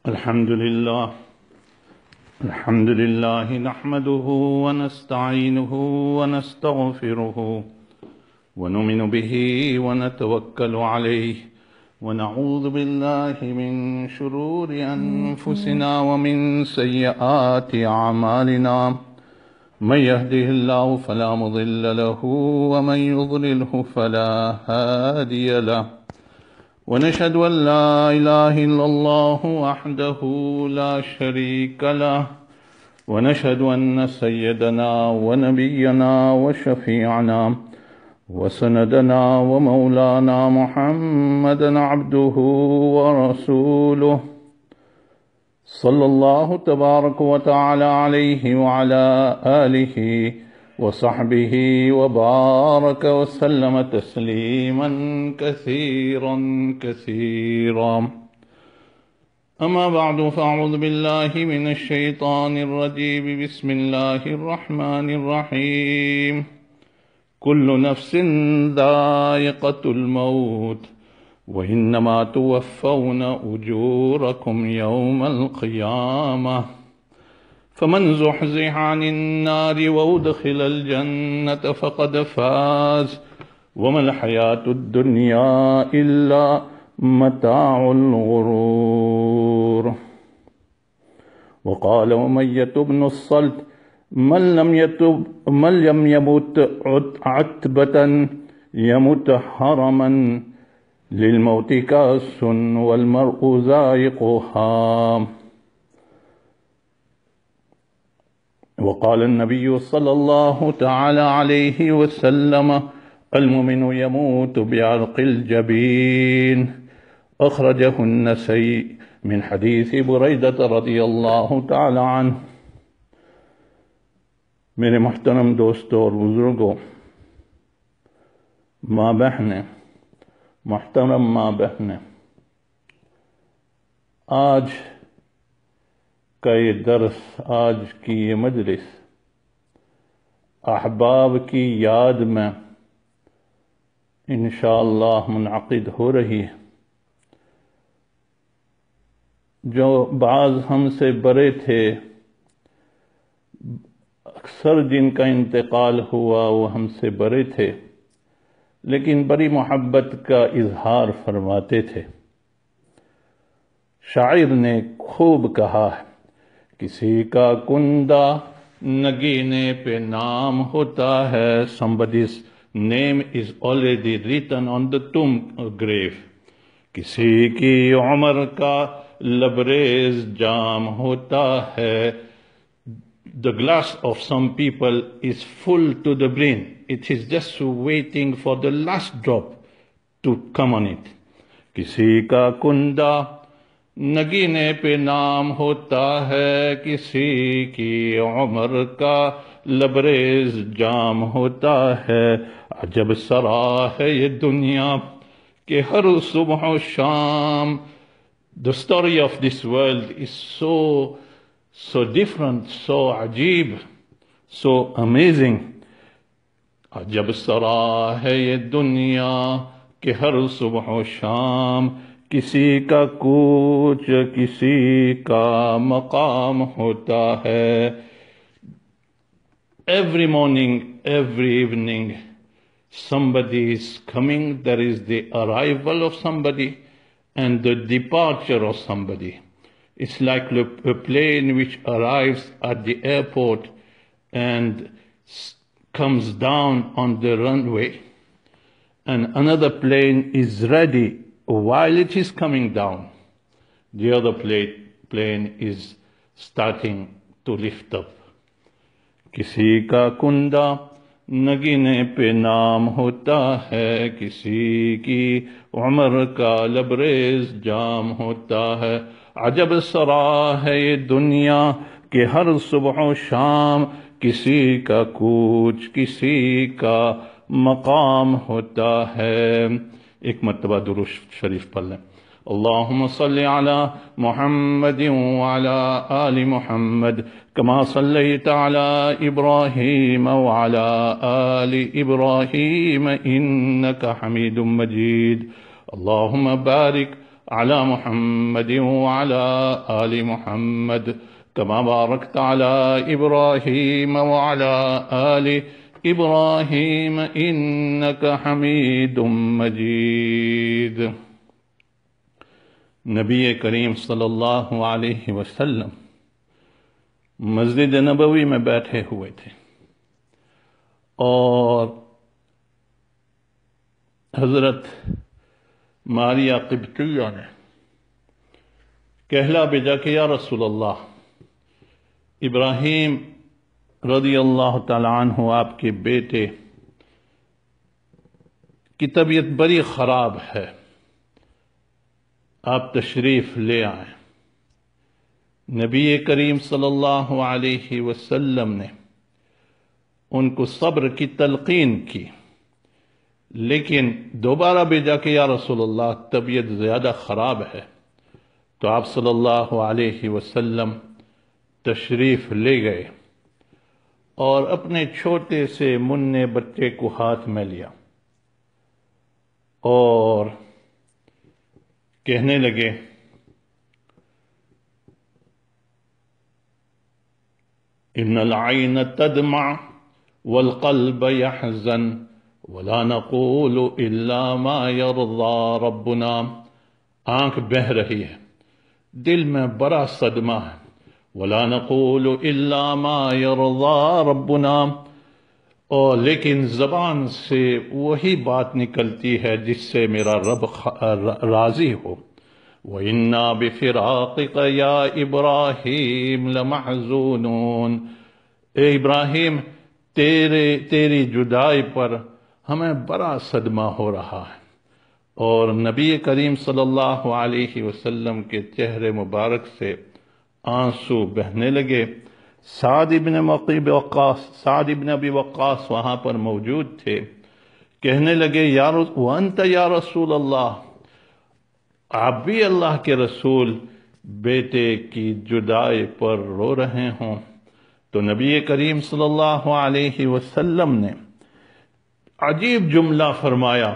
الحمد لله نحمده ونستعينه ونستغفره ونؤمن به ونتوكل عليه ونعوذ بالله من شرور أنفسنا ومن سيئات أعمالنا من يهده الله فلا مضل له ومن يضلله فلا هادي له ونشهد أن لا إله إلا الله وحده لا شريك له ونشهد أن سيدنا ونبينا وشفيعنا وسندنا ومولانا محمدا عبده ورسوله صلى الله تبارك وتعالى عليه وعلى آله وصحبه وبارك وسلم تسليما كثيرا كثيرا. أما بعد فأعوذ بالله من الشيطان الرجيم. بسم الله الرحمن الرحيم. كل نفس ذائقة الموت وإنما توفون أجوركم يوم القيامة فمن زحزح عن النار وأدخل الجنة فقد فاز وما الحياة الدنيا إلا متاع الغرور. وقال أمية بن الصلت من لم يمت عتبة يمت حرما للموت كاس والمرء ذائقها. وقال النبي صلى الله تعالى عليه وسلم المؤمن يموت بعرق الجبين. أخرجه النسائي من حديث بريدة رضي الله تعالى عنه. میرے محترم دوستوں اور بزرگوں، ماں بہنیں، محترم ماں بہنیں، آج کا یہ درس، آج کی یہ مجلس احباب کی یاد میں انشاءاللہ منعقد ہو رہی ہے. جو بعض ہم سے بڑے تھے، اکثر جن کا انتقال ہوا وہ ہم سے بڑے تھے، لیکن بڑی محبت کا اظہار فرماتے تھے. شاعر نے خوب کہا ہے، کسی کا کندہ نگینے پہ نام ہوتا ہے. Somebody's name is already written on the tomb grave. کسی کی عمر کا لبریز جام ہوتا ہے. The glass of some people is full to the brim. It is just waiting for the last drop to come on it. کسی کا کندہ نگینے پہ نام ہوتا ہے، کسی کی عمر کا لبریز جام ہوتا ہے. عجب سرا ہے یہ دنیا کہ ہر صبح و شام. The story of this world is so different, so عجیب, so amazing. عجب سرا ہے یہ دنیا کہ ہر صبح و شام کسی کا کوچ کسی کا مقام ہوتا ہے. Every morning, every evening, somebody is coming. There is the arrival of somebody and the departure of somebody. It's like a plane which arrives at the airport and comes down on the runway, and another plane is ready while it is coming down. The other plane is starting to lift up. کسی کا کندہ نگینے پہ نام ہوتا ہے، کسی کی عمر کا لبریز جام ہوتا ہے. عجب سرا ہے یہ دنیا کہ ہر صبح و شام کسی کا کوچ کسی کا مقام ہوتا ہے. ایک مرتبہ درود شریف پڑھ لیں. اللهم صل على محمد وعلى آل محمد كما صليت على إبراهيم وعلى آل إبراهيم إنك حميد مجيد. اللهم بارك على محمد وعلى آل محمد كما باركت على إبراهيم وعلى آل إبراهيم إنك حميد مجيد۔ نبی کریم صلی اللہ علیہ وسلم مسجد نبوی میں بیٹھے ہوئے تھے اور حضرت ماریہ قبطیہ نے کہلا بھیجا کہ یا رسول اللہ، ابراہیم رضی اللہ تعالیٰ عنہ آپ کے بیٹے کی طبیعت بڑی خراب ہے، آپ تشریف لے آئیں۔ نبی کریم صلی اللہ علیہ وسلم نے ان کو صبر کی تلقین کی، لیکن دوبارہ بھیجا کہ یا رسول اللہ طبیعت زیادہ خراب ہے، تو آپ صلی اللہ علیہ وسلم تشریف لے گئے اور اپنے چھوٹے سے مننے بچے کو ہاتھ میں لیا اور کہنے لگے ان العین تدمع والقلب يحزن ولا نقول الا ما يرضى ربنا، آنکھ بہہ رہی ہے، دل میں بڑا صدمہ ہے، ولا نقول الا ما يرضى ربنا، اور لیکن زبان سے وہی بات نکلتی ہے جس سے میرا رب راضی ہو۔ وَإِنَّا بِفِرَاقِكَ يَا إِبْرَاهِيمُ لَمَحْزُونُونَ، اے ابراہیم تیری جدائی پر ہمیں بڑا صدمہ ہو رہا ہے۔ اور نبی کریم صلی اللہ علیہ وسلم کے چہرے مبارک سے آنسو بہنے لگے۔ سعد ابن ابی وقاص وہاں پر موجود تھے، کہنے لگے وانت یا رسول اللہ، آپ بھی اللہ کے رسول بیٹے کی جدائی پر رو رہے ہوں؟ تو نبی کریم صلی اللہ علیہ وسلم نے عجیب جملہ فرمایا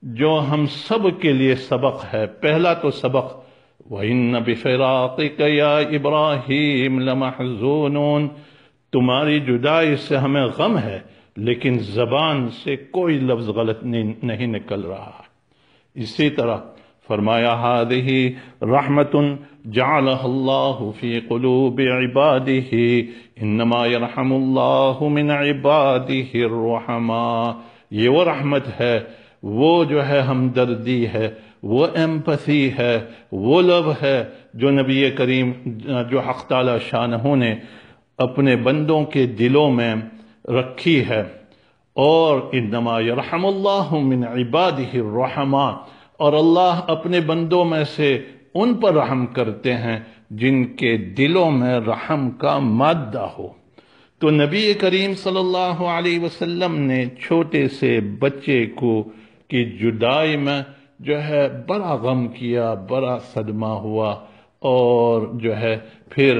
جو ہم سب کے لیے سبق ہے۔ پہلا تو سبق وَإِنَّ بِفِرَاقِكَ يَا إِبْرَاهِيمُ لَمَحْزُونُونَ، تمہاری جدائی سے ہمیں غم ہے، لیکن زبان سے کوئی لفظ غلط نہیں نکل رہا ہے۔ اسی طرح فرمایا هَذِهِ رَحْمَةٌ جَعَلَهَا اللَّهُ فِي قُلُوبِ عِبَادِهِ إِنَّمَا يَرْحَمُ اللَّهُ مِنْ عِبَادِهِ الرُّحَمَاء، یہ وہ رحمت ہے، وہ جو ہے ہمدردی ہے، وہ ایمپتھی ہے، وہ لو ہے جو نبی کریم جو حق تعالی شانہ نے اپنے بندوں کے دلوں میں رکھی ہے۔ اور انما یرحم اللہ من عبادہ الرحماء، اور اللہ اپنے بندوں میں سے ان پر رحم کرتے ہیں جن کے دلوں میں رحم کا مادہ ہو۔ تو نبی کریم صلی اللہ علیہ وسلم نے چھوٹے سے بچے کی جدائی میں جو ہے بڑا غم کیا، بڑا صدمہ ہوا، اور جو ہے پھر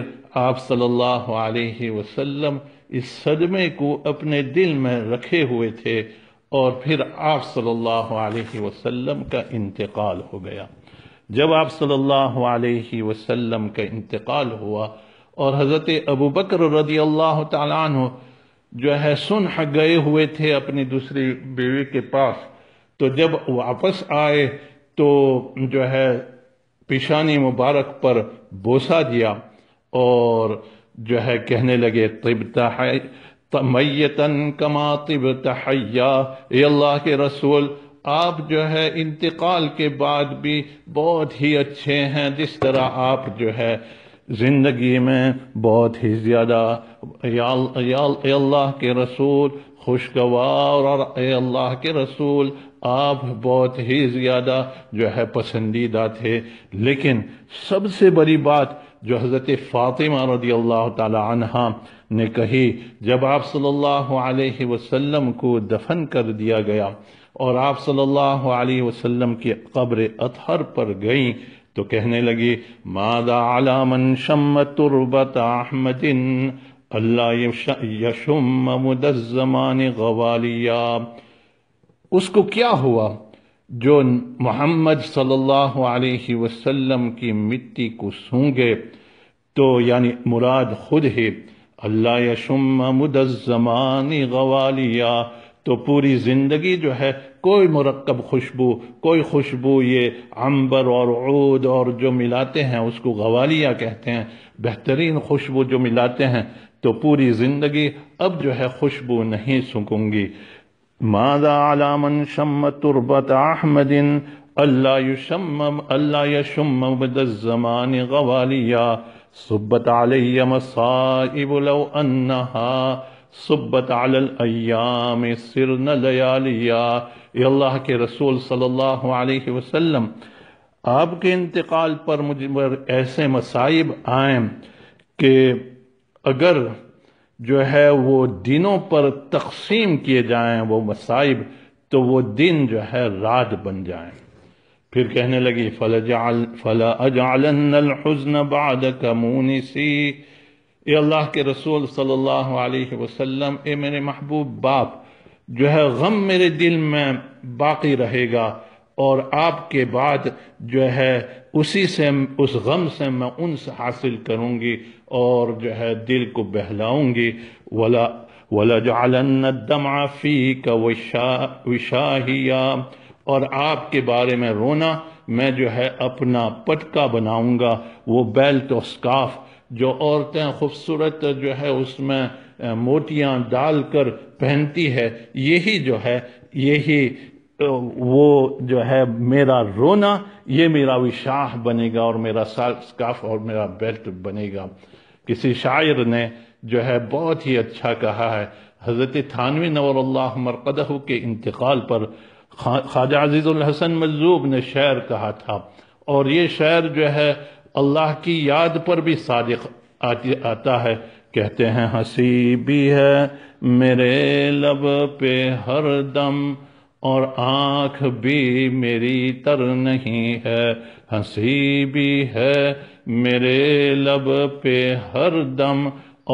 آپ صلی اللہ علیہ وسلم اس صدمے کو اپنے دل میں رکھے ہوئے تھے، اور پھر آپ صلی اللہ علیہ وسلم کا انتقال ہو گیا۔ جب آپ صلی اللہ علیہ وسلم کا انتقال ہوا اور حضرت ابوبکر رضی اللہ تعالیٰ عنہ جو ہے سنح گئے ہوئے تھے اپنی دوسری بیوی کے پاس، تو جب واپس آئے تو جو ہے پیشانی مبارک پر بوسہ دیا اور جو ہے کہنے لگے طبت میتن کما طبت حیا، اے اللہ کے رسول آپ جو ہے انتقال کے بعد بھی بہت ہی اچھے ہیں، جس طرح آپ جو ہے زندگی میں بہت ہی زیادہ اے اللہ کے رسول خوشگوار، اور اے اللہ کے رسول آپ بہت ہی زیادہ جو ہے پسندیدہ تھے۔ لیکن سب سے بڑی بات جو حضرت فاطمہ رضی اللہ تعالی عنہا نے کہی، جب آپ صلی اللہ علیہ وسلم کو دفن کر دیا گیا اور آپ صلی اللہ علیہ وسلم کی قبر اطہر پر گئیں، تو کہنے لگی ماذا علی من شم تربت احمد اللہ یشم مد الزمان غوالیا، اس کو کیا ہوا جو محمد صلی اللہ علیہ وسلم کی مٹی کو سونگے تو یعنی مراد خود ہے، اللہ یشم مد الزمان غوالیا، تو پوری زندگی جو ہے کوئی مرکب خوشبو، کوئی خوشبو یہ عنبر اور عود اور جو ملاتے ہیں اس کو غوالیہ کہتے ہیں، بہترین خوشبو جو ملاتے ہیں، تو پوری زندگی اب جو ہے خوشبو نہیں سونگوں گی۔ ماذا علی من شم تربت احمد اللہ یشم مد الزمان غوالیہ، صبت علی مصائب لو انہا صبت علی الایام سرن لیالیا۔ اے اللہ کے رسول صلی اللہ علیہ وسلم، آپ کے انتقال پر مجھ پر ایسے مصائب آئیں کہ اگر جو ہے وہ دنوں پر تقسیم کیے جائیں وہ مصائب، تو وہ دن جو ہے رات بن جائیں۔ پھر کہنے لگی فلا اجعلن الحزن بعدک مونسی، اے اللہ کے رسول صلی اللہ علیہ وسلم، اے میرے محبوب باپ، جو ہے غم میرے دل میں باقی رہے گا، اور آپ کے بعد جو ہے اس غم سے میں انس حاصل کروں گی اور جو ہے دل کو بہلاؤں گی۔ وَلَجْعَلَنَّ الدَّمْعَ فِيكَ وِشَاهِيًا، اور آپ کے بارے میں رونا میں جو ہے اپنا پٹکا بناؤں گا، وہ بیلٹ اور سکارف جو عورتیں خوبصورت جو ہے اس میں موتیاں ڈال کر پہنتی ہے، یہی جو ہے وہ جو ہے میرا رونا، یہ میرا وشاہ بنے گا اور میرا سکارف اور میرا بیلٹ بنے گا۔ کسی شاعر نے جو ہے بہت ہی اچھا کہا ہے، حضرت تھانوی نور اللہ مرقدہ کے انتقال پر خواجہ عزیز الحسن مجذوب نے شعر کہا تھا، اور یہ شعر جو ہے اللہ کی یاد پر بھی صادق آتا ہے۔ کہتے ہیں ہنسی بھی ہے میرے لب پہ ہر دم اور آنکھ بھی میری تر نہیں ہے، ہنسی بھی ہے میرے لب پہ ہر دم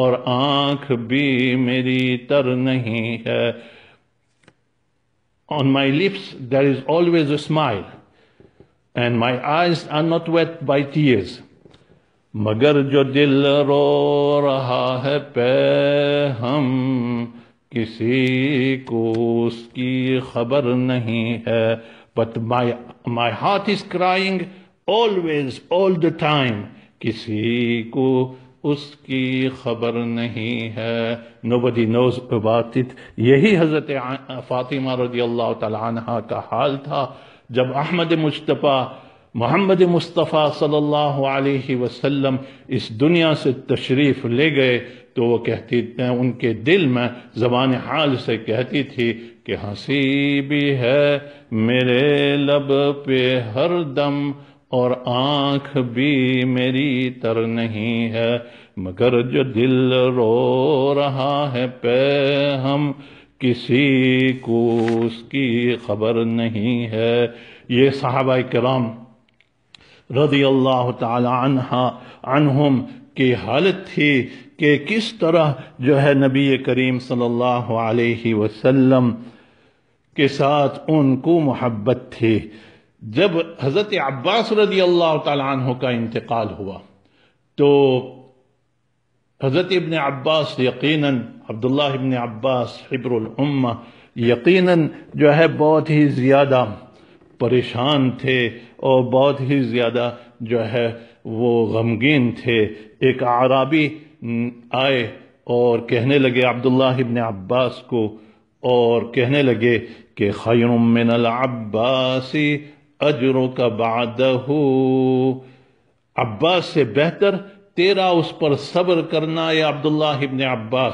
اور آنکھ بھی میری تر نہیں ہے۔ On my lips there is always a smile and my eyes are not wet by tears، مگر جو دل رو رہا ہے پہ ہم کسی کو اس کی خبر نہیں ہے۔ But my heart is crying always, all the time، کسی کو اس کی خبر نہیں ہے۔ Nobody knows about it۔ یہی حضرت فاطمہ رضی اللہ تعالی عنہ کا حال تھا جب احمد مجتبیٰ محمد مصطفیٰ صلی اللہ علیہ وسلم اس دنیا سے تشریف لے گئے، تو وہ کہتی ان کے دل میں زبان حال سے کہتی تھی کہ ہنسی بھی ہے میرے لب پہ ہر دم اور آنکھ بھی میری تر نہیں ہے، مگر جو دل رو رہا ہے پہ ہم کسی کو اس کی خبر نہیں ہے۔ یہ صحابہ کرام رضی اللہ تعالی عنہم کی حالت تھی کہ کس طرح جو ہے نبی کریم صلی اللہ علیہ وسلم کے ساتھ ان کو محبت تھی۔ جب حضرت عباس رضی اللہ تعالی عنہ کا انتقال ہوا تو حضرت ابن عباس یقیناً عبداللہ ابن عباس حبر الامہ یقیناً جو ہے بہت ہی زیادہ پریشان تھے اور بہت ہی زیادہ جو ہے وہ غمگین تھے۔ ایک اعرابی آئے اور کہنے لگے عبداللہ ابن عباس کو، اور کہنے لگے کہ خیر من العباس اجرک بعدہ، عباس سے بہتر تیرا اس پر صبر کرنا یا عبداللہ ابن عباس،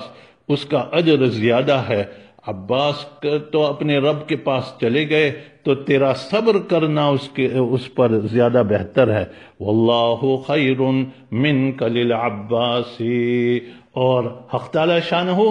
اس کا اجر زیادہ ہے۔ عباس تو اپنے رب کے پاس چلے گئے تو تیرا صبر کرنا اس پر زیادہ بہتر ہے۔ واللہ خیر منک للعباس، اور حق تعالی شانہ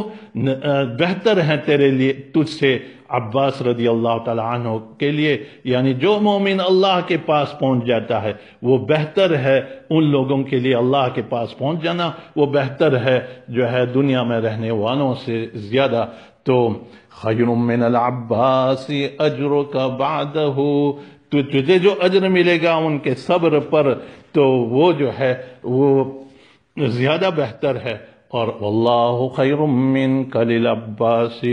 بہتر ہیں تیرے لیے تجھ سے عباس رضی اللہ تعالی عنہ کے لیے، یعنی جو مومن اللہ کے پاس پہنچ جاتا ہے وہ بہتر ہے ان لوگوں کے لیے، اللہ کے پاس پہنچ جانا وہ بہتر ہے جو ہے دنیا میں رہنے والوں سے زیادہ۔ تو خیر من العباس اجرک بعدہ، تو تجھے جو اجر ملے گا ان کے صبر پر تو وہ جو ہے وہ زیادہ بہتر ہے. اور واللہ خیر منک للعباس،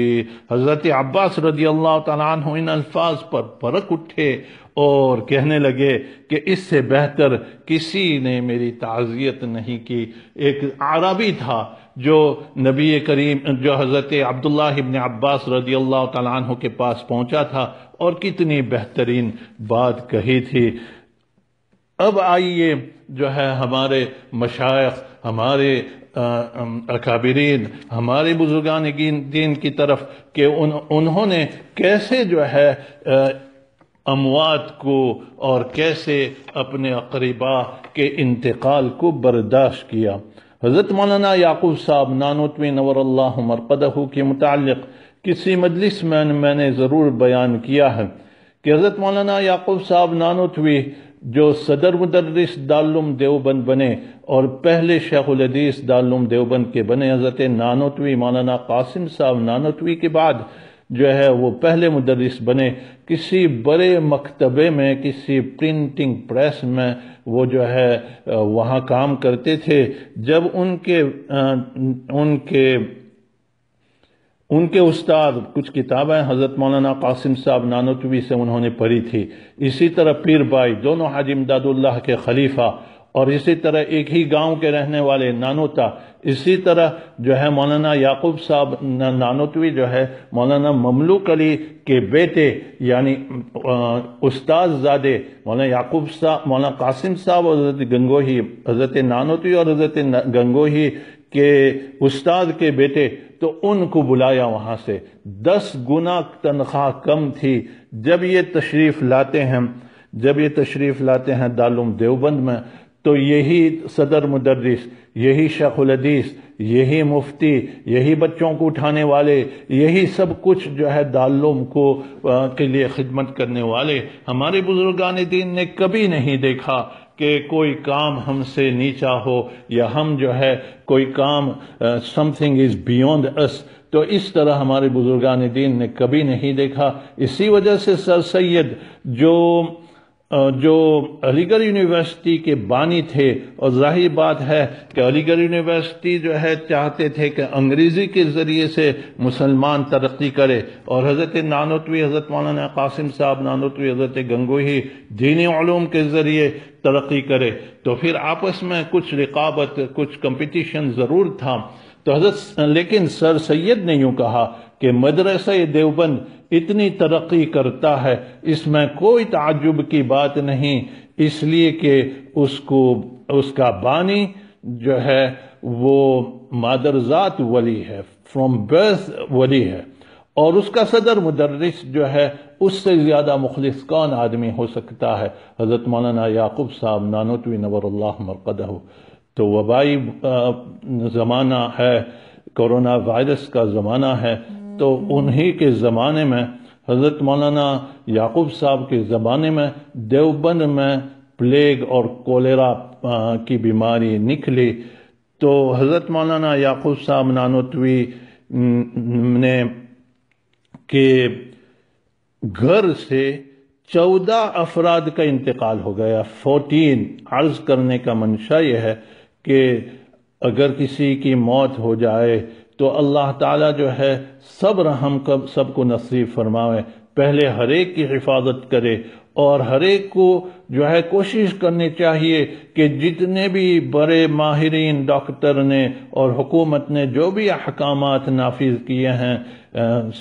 حضرت عباس رضی اللہ تعالیٰ عنہ ان الفاظ پر برک اٹھے اور کہنے لگے کہ اس سے بہتر کسی نے میری تعزیت نہیں کی. ایک عربی تھا جو نبی کریم جو حضرت عبداللہ ابن عباس رضی اللہ تعالیٰ عنہ کے پاس پہنچا تھا اور کتنی بہترین بات کہی تھی. اب آئیے جو ہے ہمارے مشائخ، ہمارے اکابرین، ہمارے بزرگان دین کی طرف کہ انہوں نے کیسے جو ہے اموات کو اور کیسے اپنے اقربا کے انتقال کو برداشت کیا. حضرت مولانا یعقوب صاحب نانوتوی نور اللہ مرقدہ کے متعلق کسی مجلس میں نے ضرور بیان کیا ہے کہ حضرت مولانا یعقوب صاحب نانوتوی جو صدر مدرس دارالعلوم دیوبند بنے اور پہلے شیخ الحدیث دارالعلوم دیوبند کے بنے، حضرت نانوتوی مولانا قاسم صاحب نانوتوی کے بعد جو ہے وہ پہلے مدرس بنے. کسی بڑے مکتبے میں، کسی پرنٹنگ پریس میں وہ جو ہے وہاں کام کرتے تھے. جب ان کے استاد کچھ کتابیں حضرت مولانا قاسم صاحب نانوتوی سے انہوں نے پڑھی تھی. اسی طرح پیر بھائی دونوں حاجی امداد اللہ کے خلیفہ، اور اسی طرح ایک ہی گاؤں کے رہنے والے نانوتا. اسی طرح جو ہے مولانا یعقوب صاحب نانوتوی جو ہے مولانا مملوک علی کے بیٹے یعنی استاد زادے مولانا یعقوب صاحب، مولانا قاسم صاحب اور حضرت گنگوہی، حضرت نانوتوی اور حضرت گنگوہی کے استاد کے بیٹے، تو ان کو بلایا وہاں سے. 10 گنا تنخواہ کم تھی. جب یہ تشریف لاتے ہیں دارالعلوم دیوبند میں تو یہی صدر مدرس، یہی شیخ الحدیث، یہی مفتی، یہی بچوں کو اٹھانے والے، یہی سب کچھ جو ہے دارالعلوم کے لیے خدمت کرنے والے. ہمارے بزرگان دین نے کبھی نہیں دیکھا کہ کوئی کام ہم سے نیچا ہو یا ہم جو ہے کوئی کام something is beyond us. تو اس طرح ہمارے بزرگان دین نے کبھی نہیں دیکھا. اسی وجہ سے سر سید جو علی گڑھ یونیورسٹی کے بانی تھے، اور ظاہر بات ہے کہ علی گڑھ یونیورسٹی جو ہے چاہتے تھے کہ انگریزی کے ذریعے سے مسلمان ترقی کرے، اور حضرت نانوتوی، حضرت مولانا قاسم صاحب نانوتوی، حضرت گنگوہی دینی علوم کے ذریعے ترقی کرے. تو پھر آپس میں کچھ رقابت، کچھ کمپٹیشن ضرور تھا. تو لیکن سر سید نے یوں کہا کہ مدرسہ دیوبند اتنی ترقی کرتا ہے، اس میں کوئی تعجب کی بات نہیں، اس لیے کہ اس کا بانی جو ہے وہ مادرزات ولی ہے، فرام برتھ ولی ہے، اور اس کا صدر مدرس جو ہے اس سے زیادہ مخلص کون آدمی ہو سکتا ہے؟ حضرت مولانا یعقوب صاحب نانوتوی نور اللہ مرقدہ. تو وبائی زمانہ ہے، کورونا وائرس کا زمانہ ہے، تو انہی کے زمانے میں حضرت مولانا یعقوب صاحب کے زمانے میں دیوبند میں پلیگ اور کولیرا کی بیماری نکلی. تو حضرت مولانا یعقوب صاحب نانوتوی نے کے گھر سے 14 افراد کا انتقال ہو گیا. 14 عرض کرنے کا منشا یہ ہے کہ اگر کسی کی موت ہو جائے تو اللہ تعالیٰ جو ہے صبر ہم سب کو نصیب فرمائے. پہلے ہر ایک کی حفاظت کرے اور ہر ایک کو جو ہے کوشش کرنی چاہیے کہ جتنے بھی بڑے ماہرین ڈاکٹر نے اور حکومت نے جو بھی احکامات نافذ کیے ہیں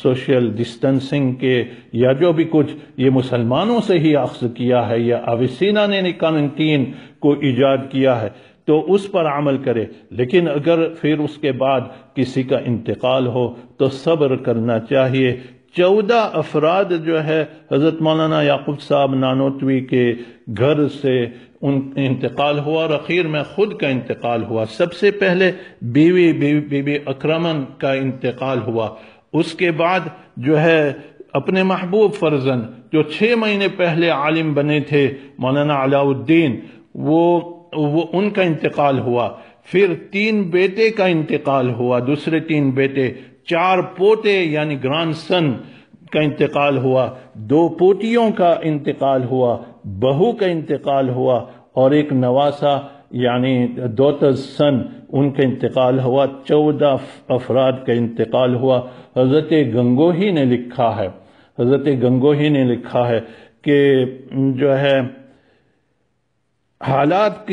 سوشل ڈسٹنسنگ کے یا جو بھی کچھ یہ مسلمانوں سے ہی اخذ کیا ہے یا اویسینا نے کارنٹین کو ایجاد کیا ہے تو اس پر عمل کرے. لیکن اگر پھر اس کے بعد کسی کا انتقال ہو تو صبر کرنا چاہیے. 14 افراد جو ہے حضرت مولانا یعقوب صاحب نانوتوی کے گھر سے ان انتقال ہوا اور اخیر میں خود کا انتقال ہوا. سب سے پہلے بیوی اکرمن کا انتقال ہوا. اس کے بعد جو ہے اپنے محبوب فرزند جو 6 مہینے پہلے عالم بنے تھے مولانا علاء الدین وہ ان کا انتقال ہوا. پھر 3 بیٹے کا انتقال ہوا، دوسرے 3 بیٹے. 4 پوتے یعنی گرانڈ سن کا انتقال ہوا، 2 پوتیوں کا انتقال ہوا، بہو کا انتقال ہوا، اور ایک نواسا یعنی ڈاٹرز سن ان کا انتقال ہوا، 14 افراد کا انتقال ہوا۔ حضرت گنگوہی نے لکھا ہے، حضرت گنگوہی نے لکھا ہے کہ جو ہے حالات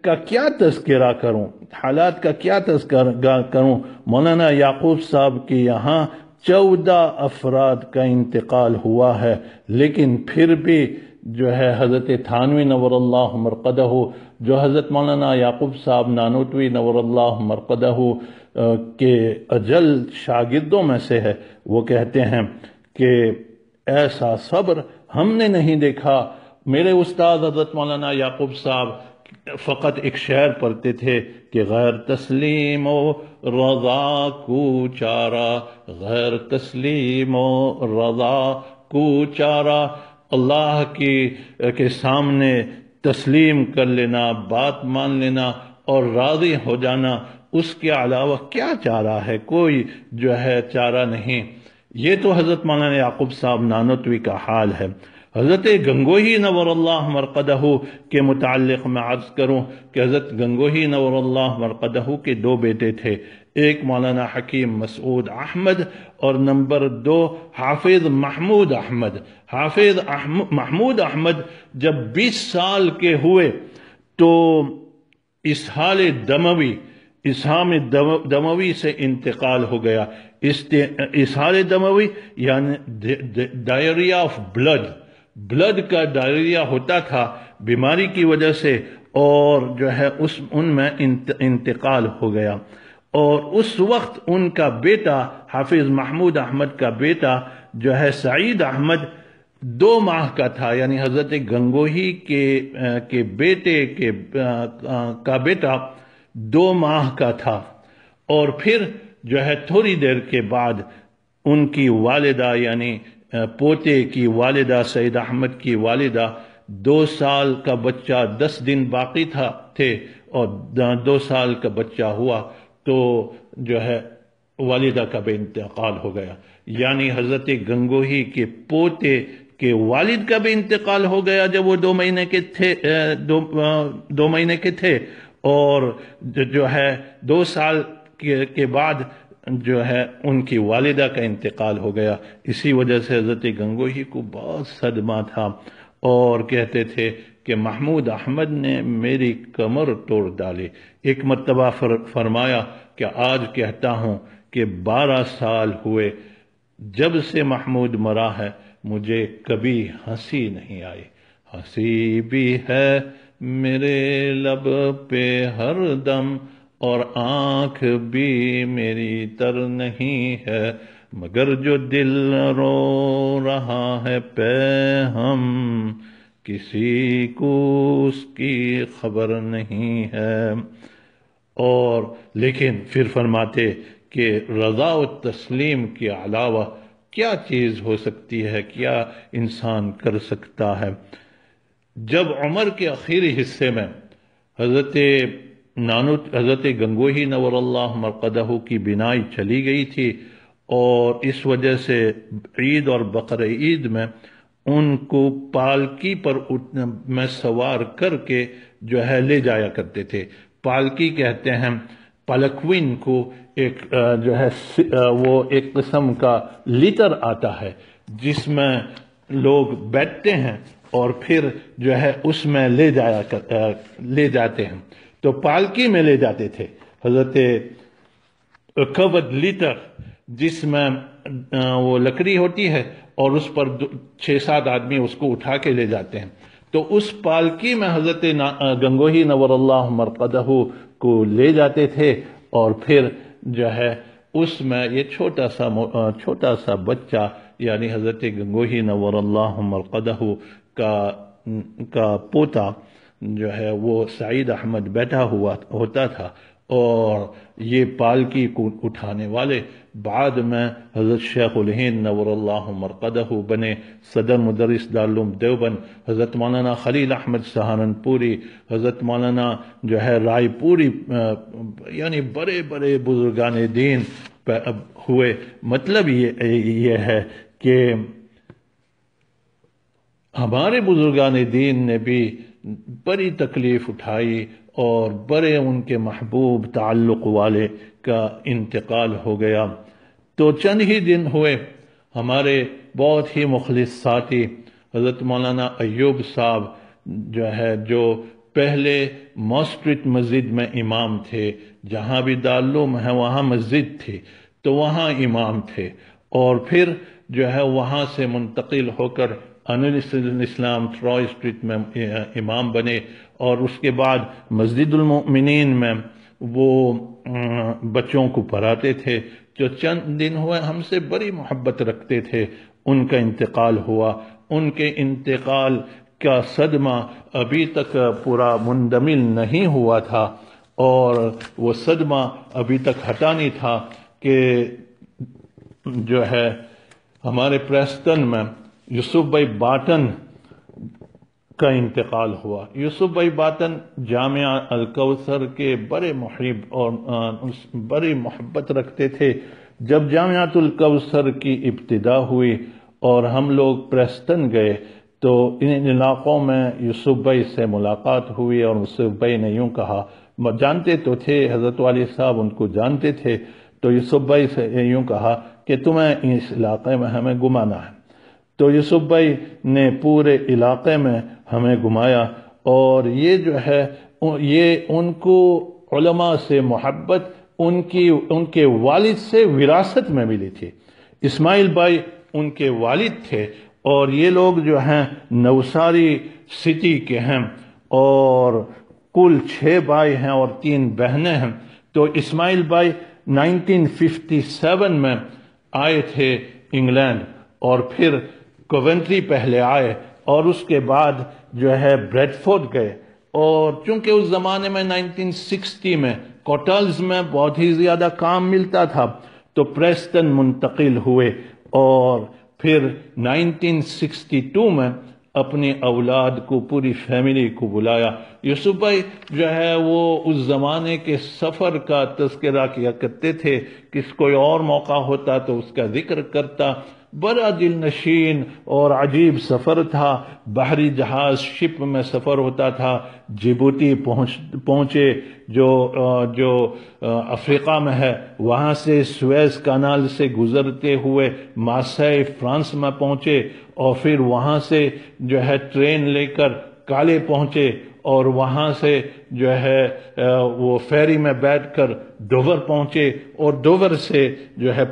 کا کیا تذکرہ کروں، حالات کا کیا تذکرہ کروں۔ مولانا یعقوب صاحب کے یہاں 14 افراد کا انتقال ہوا ہے، لیکن پھر بھی جو ہے حضرت تھانوی نور اللہ مرقدہ، جو حضرت مولانا یعقوب صاحب نانوتوی نور اللہ مرقدہ کے اجل شاگردوں میں سے ہے، وہ کہتے ہیں کہ ایسا صبر ہم نے نہیں دیکھا۔ میرے استاد حضرت مولانا یعقوب صاحب فقط ایک شعر پڑھتے تھے کہ غیر تسلیم و رضا کو چارہ، غیر تسلیم و رضا کو چارہ، اللہ کے سامنے تسلیم کر لینا، بات مان لینا اور راضی ہو جانا، اس کے علاوہ کیا چارہ ہے؟ کوئی جو ہے چارہ نہیں۔ یہ تو حضرت مولانا یعقوب صاحب نانوتوی کا حال ہے۔ حضرت گنگوہی نور اللہ مرقدہ کے متعلق میں عرض کروں کہ حضرت گنگوہی نور اللہ مرقدہ کے 2 بیٹے تھے، ایک مولانا حکیم مسعود احمد اور نمبر 2 حافظ محمود احمد۔ حافظ محمود احمد جب 20 سال کے ہوئے تو اسہال دموی سے انتقال ہو گیا۔ اسہال دموی یعنی ڈائریا آف بلڈ کا ڈائریا ہوتا تھا بیماری کی وجہ سے، اور جو ہے ان میں انتقال ہو گیا۔ اور اس وقت ان کا بیٹا حافظ محمود احمد کا بیٹا جو ہے سعید احمد 2 ماہ کا تھا، یعنی حضرت گنگوہی کے بیٹے کا بیٹا 2 ماہ کا تھا۔ اور پھر جو ہے تھوڑی دیر کے بعد ان کی والدہ یعنی پوتے کی والدہ سعید احمد کی والدہ 2 سال کا بچہ 10 دن باقی تھے اور 2 سال کا بچہ ہوا تو جو ہے والدہ کا بھی انتقال ہو گیا، یعنی حضرت گنگوہی کے پوتے کے والد کا بھی انتقال ہو گیا جب وہ 2 مہینے کے تھے 2 مہینے کے تھے، اور جو ہے 2 سال کے بعد جو ہے ان کی والدہ کا انتقال ہو گیا۔ اسی وجہ سے حضرت گنگوہی کو بہت صدمہ تھا اور کہتے تھے کہ محمود احمد نے میری کمر توڑ ڈالی۔ ایک مرتبہ فرمایا کہ آج کہتا ہوں کہ 12 سال ہوئے جب سے محمود مرا ہے، مجھے کبھی ہنسی نہیں آئی۔ ہنسی بھی ہے میرے لب پہ ہر دم اور آنکھ بھی میری تر نہیں ہے، مگر جو دل رو رہا ہے پہ ہم کسی کو اس کی خبر نہیں ہے۔ اور لیکن پھر فرماتے کہ رضا و تسلیم کے علاوہ کیا چیز ہو سکتی ہے، کیا انسان کر سکتا ہے؟ جب عمر کے آخری حصے میں حضرت گنگوہی نور اللہ مرقدہ کی بینائی چلی گئی تھی، اور اس وجہ سے عید اور بقر عید میں ان کو پالکی پر میں سوار کر کے جو ہے لے جایا کرتے تھے۔ پالکی کہتے ہیں پالکوین کو، ایک جو ہے وہ ایک قسم کا لیٹر آتا ہے جس میں لوگ بیٹھتے ہیں اور پھر جو ہے اس میں لے جاتے ہیں، تو پالکی میں لے جاتے تھے حضرت کبد لیٹر، جس میں وہ لکڑی ہوتی ہے اور اس پر 6-7 آدمی اس کو اٹھا کے لے جاتے ہیں۔ تو اس پالکی میں حضرت گنگوہی نور اللہ مرقدہ کو لے جاتے تھے، اور پھر جو ہے اس میں یہ چھوٹا سا بچہ یعنی حضرت گنگوہی نور اللہ مرقدہ کا پوتا جو ہے وہ سعید احمد بیٹھا ہوتا تھا، اور یہ پالکی کو اٹھانے والے بعد میں حضرت شیخ الہند نور اللہ مرقدہ بنے، صدر مدرس دارالعلوم دیوبند حضرت مولانا خلیل احمد سہارنپوری، حضرت مولانا جو ہے رائے پوری، یعنی بڑے بڑے بزرگان دین ہوئے۔ مطلب یہ ہے کہ ہمارے بزرگان دین نے بھی بڑی تکلیف اٹھائی اور بڑے ان کے محبوب تعلق والے کا انتقال ہو گیا۔ تو چند ہی دن ہوئے ہمارے بہت ہی مخلص ساتھی حضرت مولانا ایوب صاحب جو پہلے ماسٹریٹ مسجد میں امام تھے، جہاں بھی دارالعلوم ہے وہاں مسجد تھی تو وہاں امام تھے، اور پھر وہاں سے منتقل ہو کر انوار الاسلام ٹرائی اسٹریٹ میں امام بنے، اور اس کے بعد مسجد المؤمنین میں وہ بچوں کو پڑھاتے تھے۔ جو چند دن ہوئے ہم سے بڑی محبت رکھتے تھے، ان کا انتقال ہوا۔ ان کے انتقال کا صدمہ ابھی تک پورا مندمل نہیں ہوا تھا، اور وہ صدمہ ابھی تک ہٹا نہیں تھا کہ ہمارے پریسٹن میں یوسف بھائی باٹن کا انتقال ہوا۔ یوسف بھائی باٹن جامعہ الکوثر کے بڑے محب اور بڑی محبت رکھتے تھے۔ جب جامعۃ الکوثر کی ابتدا ہوئی اور ہم لوگ پریسٹن گئے تو ان علاقوں میں یوسف بھائی سے ملاقات ہوئی، اور یوسف بھائی نے یوں کہا، جانتے تو تھے حضرت والی صاحب ان کو جانتے تھے، تو یوسف بھائی سے یوں کہا کہ تمہیں اس علاقے میں ہمیں گھمانا ہے۔ تو یوسف بھائی نے پورے علاقے میں ہمیں گھمایا، اور یہ ان کو علماء سے محبت ان کے والد سے وراثت میں ملی تھی۔ اسماعیل بھائی ان کے والد تھے، اور یہ لوگ نوساری سٹی کے ہیں، اور کل 6 بھائی ہیں اور 3 بہنیں ہیں۔ تو اسماعیل بھائی 1957 میں آئے تھے انگلینڈ، اور پھر کوونٹری پہلے آئے، اور اس کے بعد بریڈ فورڈ گئے، اور چونکہ اس زمانے میں 1960 میں کوٹلز میں بہت ہی زیادہ کام ملتا تھا تو پریسٹن منتقل ہوئے، اور پھر 1962 میں اپنی اولاد کو، پوری فیملی کو بلایا۔ یوسف بھائی وہ اس زمانے کے سفر کا تذکرہ کیا کرتے تھے، کس کوئی اور موقع ہوتا تو اس کا ذکر کرتا۔ بڑا دل نشین اور عجیب سفر تھا، بحری جہاز شپ میں سفر ہوتا تھا، جبوتی پہنچے جو افریقہ میں ہے، وہاں سے سویز کانال سے گزرتے ہوئے مارسیل فرانس میں پہنچے، اور پھر وہاں سے ٹرین لے کر کالے پہنچے، اور وہاں سے وہ فیری میں بیٹھ کر ڈوور پہنچے، اور ڈوور سے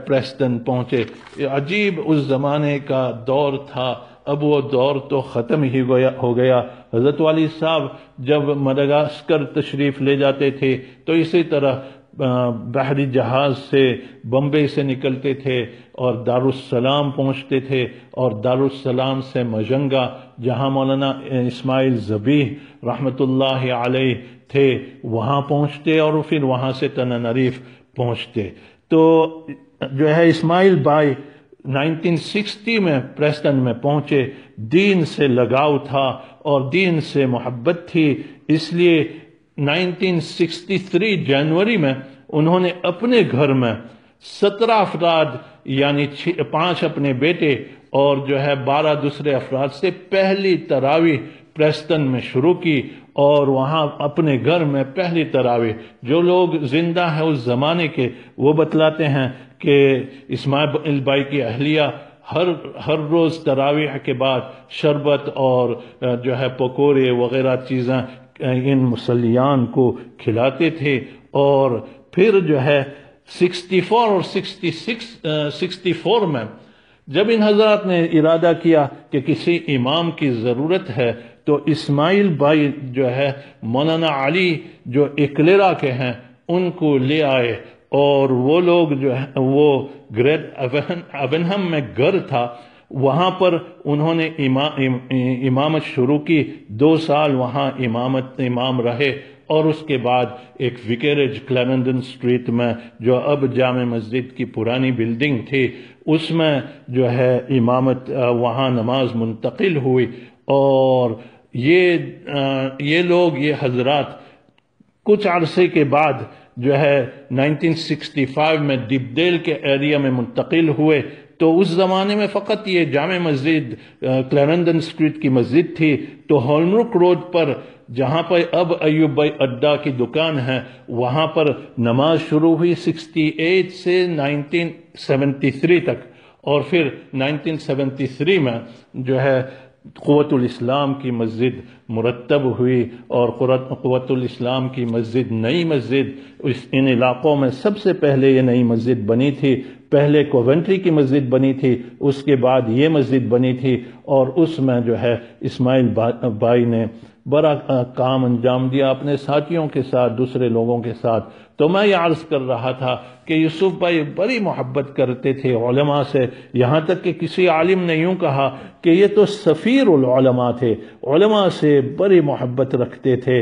پریسٹن پہنچے۔ عجیب اس زمانے کا دور تھا۔ اب وہ دور تو ختم ہی ہو گیا۔ حضرت والی صاحب جب مڈغاسکر تشریف لے جاتے تھے تو اسی طرح بحری جہاز سے بمبئی سے نکلتے تھے اور دارالسلام پہنچتے تھے، اور دارالسلام سے مجنگا جہاں مولانا اسماعیل ذبیح رحمت اللہ علیہ تھے وہاں پہنچتے، اور پھر وہاں سے تنانریف پہنچتے۔ تو اسماعیل بھائی 1960 میں پریسٹن میں پہنچے۔ دین سے لگاؤ تھا اور دین سے محبت تھی، اس لیے 1963 جنوری میں انہوں نے اپنے گھر میں 17 افراد یعنی 5 اپنے بیٹے اور 12 دوسرے افراد سے پہلی تراویح پریسٹن میں شروع کی، اور وہاں اپنے گھر میں پہلی تراویح۔ جو لوگ زندہ ہیں اس زمانے کے وہ بتلاتے ہیں کہ اسماعیل بھائی کی اہلیہ ہر روز تراویح کے بعد شربت اور پکوڑے وغیرہ چیزیں ان مسلیان کو کھلاتے تھے، اور پھر 64 اور 64 میں جب ان حضرات نے ارادہ کیا کہ کسی امام کی ضرورت ہے تو اسماعیل بھائی مولانا علی جو اکلیرا کے ہیں ان کو لے آئے، اور وہ لوگ وہ گریٹ ایونہم میں گھر تھا وہاں پر انہوں نے امامت شروع کی۔ 2 سال وہاں امام رہے، اور اس کے بعد ایک وکیریج کلینڈن اسٹریٹ میں جو اب جامع مسجد کی پرانی بلڈنگ تھی اس میں امامت وہاں نماز منتقل ہوئی، اور یہ لوگ یہ حضرات کچھ عرصے کے بعد جو ہے 1965 میں ڈپڈیل کے ایریا میں منتقل ہوئے تو اس زمانے میں فقط یہ جامع مسجد کلارندن اسٹریٹ کی مسجد تھی، تو ہولمروک روڈ پر جہاں پر اب ایوب بھائی اڈا کی دکان ہے وہاں پر نماز شروع ہوئی 68 سے 1973 تک، اور پھر 1973 میں جو ہے قوت الاسلام کی مسجد مرتب ہوئی، اور قوت الاسلام کی مسجد نئی مسجد ان علاقوں میں سب سے پہلے یہ نئی مسجد بنی تھی۔ پہلے کوونٹری کی مسجد بنی تھی، اس کے بعد یہ مسجد بنی تھی، اور اس میں جو ہے اسماعیل بھائی نے بڑا کام انجام دیا اپنے ساتھیوں کے ساتھ، دوسرے لوگوں کے ساتھ۔ تو میں یہ عرض کر رہا تھا کہ یوسف بھائی بڑی محبت کرتے تھے علماء سے، یہاں تک کہ کسی عالم نے یوں کہا کہ یہ تو سفیر العلماء تھے، علماء سے بڑی محبت رکھتے تھے،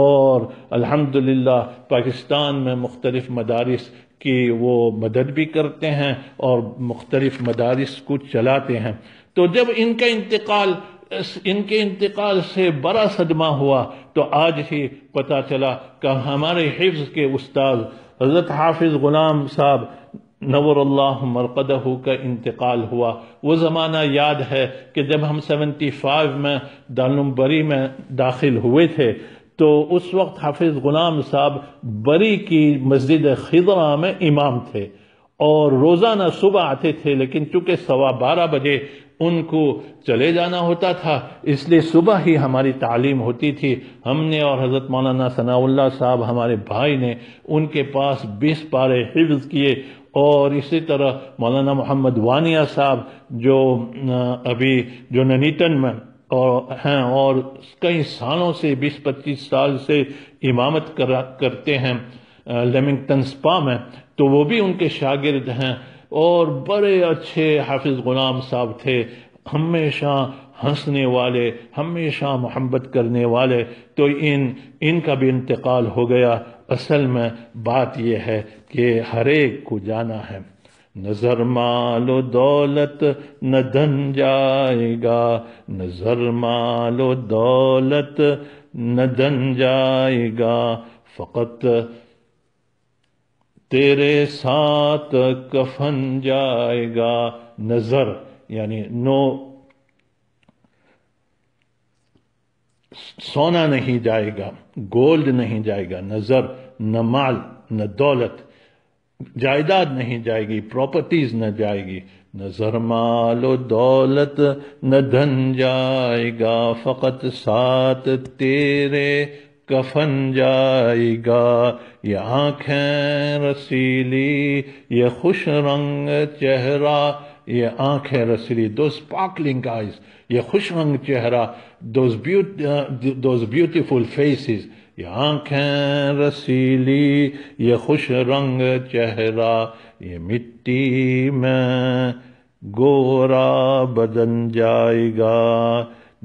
اور الحمدللہ پاکستان میں مختلف مدارس کی وہ مدد بھی کرتے ہیں اور مختلف مدارس کو چلاتے ہیں۔ تو جب ان کے انتقال سے بڑا صدمہ ہوا تو آج ہی پتہ چلا کہ ہمارے حفظ کے استاد حضرت حافظ غلام صاحب نور اللہ مرقدہ کا انتقال ہوا۔ وہ زمانہ یاد ہے کہ جب ہم 75 میں دارالعلوم بری میں داخل ہوئے تھے تو اس وقت حافظ غلام صاحب بری کی مسجد خضرہ میں امام تھے، اور روزانہ صبح آتے تھے، لیکن چونکہ 12:15 بجے ان کو چلے جانا ہوتا تھا اس لیے صبح ہی ہماری تعلیم ہوتی تھی۔ ہم نے اور حضرت مولانا ثناء اللہ صاحب ہمارے بھائی نے ان کے پاس 20 پارے حفظ کیے، اور اسی طرح مولانا محمد وانیہ صاحب جو ابھی جو ننیٹن میں ہیں اور کئی سالوں سے 20-25 سال سے امامت کرتے ہیں لیمنگٹن سپا میں، تو وہ بھی ان کے شاگرد ہیں، اور بڑے اچھے حافظ غلام صاحب تھے، ہمیشہ ہنسنے والے، ہمیشہ محبت کرنے والے۔ تو ان کا بھی انتقال ہو گیا۔ اصل میں بات یہ ہے کہ ہر ایک کو جانا ہے، نظر مال و دولت نہ دھن جائے گا، نظر مال و دولت نہ دھن جائے گا، فقط تیرے ساتھ کفن جائے گا۔ نظر یعنی سونا نہیں جائے گا، گولڈ نہیں جائے گا، نظر نہ مال نہ دولت، جائیداد نہیں جائے گی، پراپرٹیز نہ جائے گی، نظر مال و دولت نہ دھن جائے گا، فقط ساتھ تیرے کفن جائے گا۔ یہ آنکھیں رسیلی یہ خوش رنگ چہرہ، یہ آنکھیں رسیلی those sparkling eyes، یہ خوش رنگ چہرہ those beautiful faces، یہ آنکھیں رسیلی یہ خوش رنگ چہرہ، یہ مٹی میں گورا بدن جائے گا۔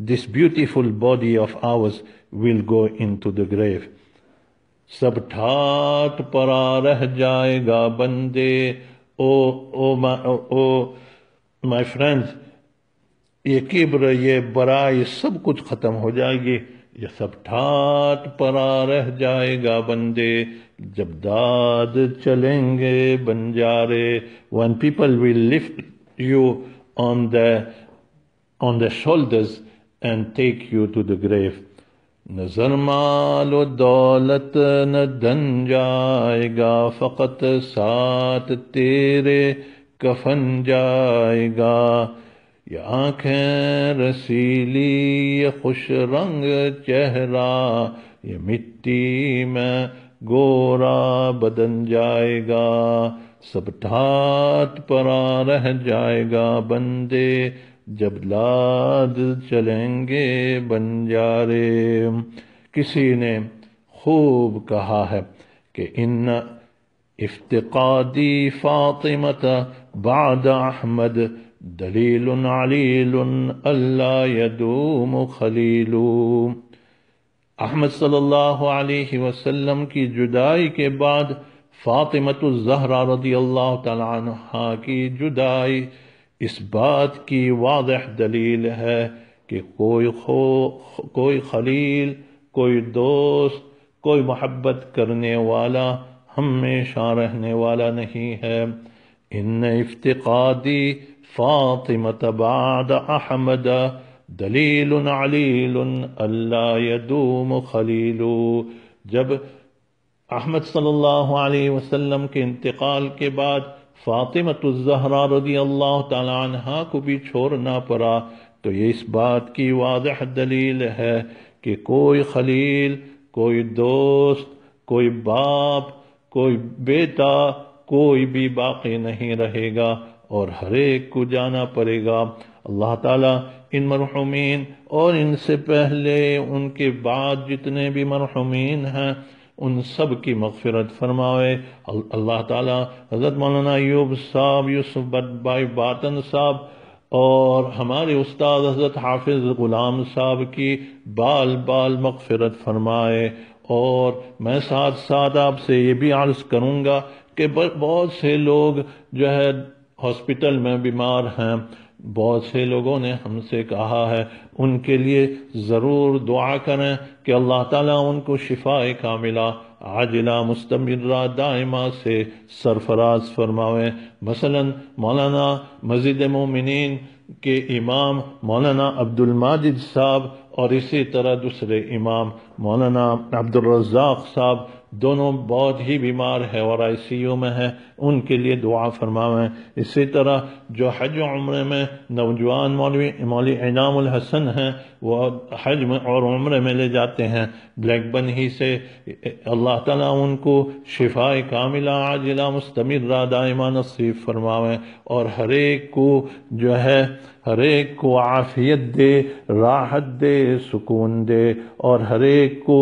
This beautiful body of ours will go into the grave۔ سب ٹھاٹ پرا رہ جائے گا بندے، my friends، یہ کبر یہ برائی سب کچھ ختم ہو جائے گی، یہ سب ٹھاٹ پرا رہ جائے گا بندے، جب داد چلیں گے بنجارے۔ when people will lift you on the shoulders and take you to the grave۔ نظر مال و دولت نہ دھن جائے گا، فقط ساتھ تیرے کفن جائے گا۔ یہ آنکھیں رسیلی یہ خوش رنگ چہرہ، یہ مٹی میں گورا بدن جائے گا، سب ٹھاٹ پرا رہ جائے گا بندے، جب لاد چلیں گے بنجارے۔ کسی نے خوب کہا ہے کہ ان افتقادی فاطمۃ بعد احمد دلیل علیل اللہ یدوم خلیل۔ احمد صلی اللہ علیہ وسلم کی جدائی کے بعد فاطمۃ الزہرا رضی اللہ تعالی عنہا کی جدائی اس بات کی واضح دلیل ہے کہ کوئی خلیل، کوئی دوست، کوئی محبت کرنے والا ہمیشہ رہنے والا نہیں ہے۔ ان افتقادی فاطمۃ بعد احمد دلیل علیل اللہ یدوم خلیل۔ جب احمد صلی اللہ علیہ وسلم کے انتقال کے بعد فاطمۃ الزہرا رضی اللہ تعالی عنہا کو بھی چھوڑنا پڑا تو یہ اس بات کی واضح دلیل ہے کہ کوئی خلیل، کوئی دوست، کوئی باپ، کوئی بیٹا، کوئی بھی باقی نہیں رہے گا اور ہر ایک کو جانا پڑے گا۔ اللہ تعالیٰ ان مرحومین اور ان سے پہلے ان کے بعد جتنے بھی مرحومین ہیں ان سب کی مغفرت فرمائے۔ اللہ تعالیٰ حضرت مولانا ایوب صاحب، یوسف بھائی باطن صاحب اور ہمارے استاد حضرت حافظ غلام صاحب کی بال بال مغفرت فرمائے۔ اور میں ساتھ ساتھ آپ سے یہ بھی عرض کروں گا کہ بہت سے لوگ جو ہے ہاسپٹل میں بیمار ہیں، بہت سے لوگوں نے ہم سے کہا ہے ان کے لیے ضرور دعا کریں کہ اللہ تعالیٰ ان کو شفاء کاملہ عاجلہ مستمرہ دائمہ سے سرفراز فرماوے۔ مثلا مولانا مسجد مومنین کے امام مولانا عبد الماجد صاحب اور اسی طرح دوسرے امام مولانا عبد الرزاق صاحب دونوں بہت ہی بیمار ہیں اور آئی سی یو میں ہیں، ان کے لیے دعا فرمائیں۔ اسی طرح جو حج و عمرے میں نوجوان مولوی انعام الحسن ہیں وہ حج میں اور عمرے میں لے جاتے ہیں بلیک بن ہی سے، اللہ تعالیٰ ان کو شفاء کاملہ عاجلہ مستمرہ دائمہ نصیب فرمائیں اور ہر ایک کو جو ہے ہر ایک کو عافیت دے، راحت دے، سکون دے اور ہر ایک کو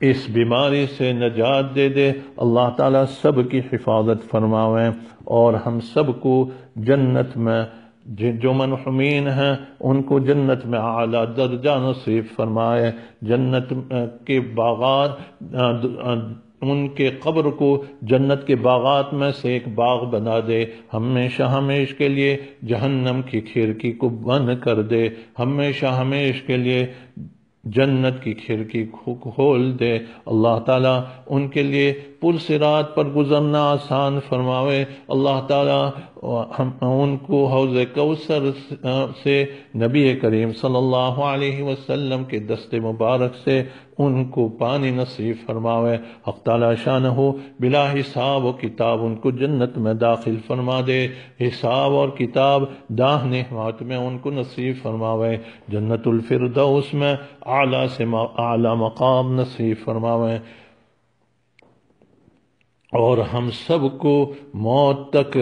اس بیماری سے نجات دے دے۔ اللہ تعالیٰ سب کی حفاظت فرمائیں اور ہم سب کو جنت میں جو مرحومین ہیں ان کو جنت میں اعلیٰ درجہ نصیب فرمائے، جنت کے باغات ان کے قبر کو جنت کے باغات میں سے ایک باغ بنا دے، ہمیشہ ہمیش کے لیے جہنم کی کھڑکی کو بند کر دے، ہمیشہ ہمیش کے لیے جنت کی کھڑکی کھول دے۔ اللہ تعالیٰ ان کے لیے پرصراط پر گزرنا آسان فرماوے۔ اللہ تعالیٰ ان کو حوض کوثر سے نبی کریم صلی اللہ علیہ وسلم کے دست مبارک سے ان کو پانی نصیب فرماوے۔ حق تعالیٰ شانہ بلا حساب و کتاب ان کو جنت میں داخل فرما دے، حساب اور کتاب داہنے ہاتھ میں ان کو نصیب فرماوے، جنت الفردوس میں اعلیٰ سے اعلیٰ مقام نصیب فرماوے اور ہم سب کو موت تک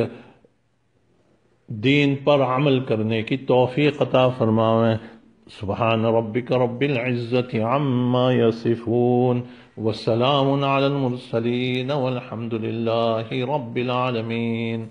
دین پر عمل کرنے کی توفیق عطا فرماویں۔ سبحان ربک رب العزت عما یصفون وسلام علی المرسلین والحمد للہ رب العالمین۔